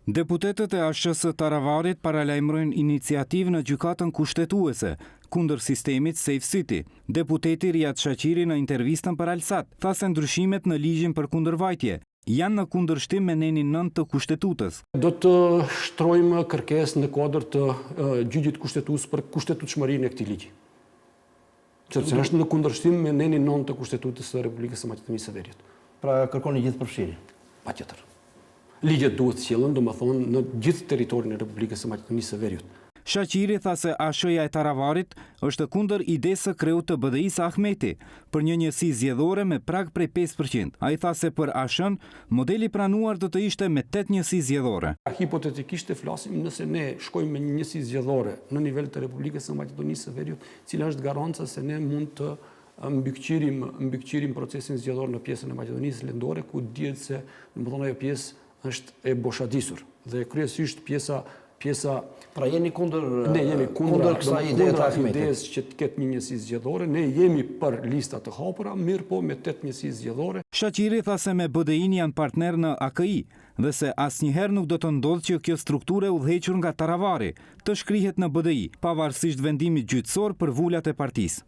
Deputetët e ASH-së Taravarit paralajmërojnë iniciativë në gjykatën kushtetuese kundër sistemit Safe City. Deputeti Riad Shaqiri në intervistën për Alsat tha se ndryshimet në ligjin për kundërvajtje janë në kundërshtim me nenin 9 të kushtetutës. Do të shtrojmë kërkesë në kuadër të gjyqit kushtetues për kushtetutshmërinë e këtij ligji. Sepse është në kundërshtim me nenin 9 të kushtetutës së Republikës së Maqedonisë së Veriut. Pra kërkoni gjithë përfshirje. Patjetër. Ligjet duhet sjellën, domethënë, në gjithë territorin e Republikës së Maqedonisë së Veriut. Shaqiri tha se ASH-ja e Taravarit është kundër idesë së kreut të BDI-s Ahmeti për një njësi zgjedhore me prag prej 5%. Ai tha se për ASH-n modeli pranuar do të ishte me 8 njësi zgjedhore. Hipotetikisht e flasim nëse ne shkojmë me një njësi zgjedhore në nivel të Republikës së Maqedonisë së Veriut, cila është garanca se ne mund të mbikëqirim procesin zgjedhor në pjesën e Maqedonisë Lindore, ku dihet se domethënë ajo pjesë është e boshadisur dhe kryesisht pjesa pra jeni kundër kësaj idees që të ketë një njësi zgjedhore, ne jemi për lista të hapura, mirë po me 8 njësi zgjedhore. Shaqiri tha se me BDI-n janë partner në AKI dhe se asnjëherë nuk do të ndodhë që kjo strukturë e udhëhequr nga Taravari të shkrihet në BDI, pavarësisht vendimit gjyqësor për vulat e partisë.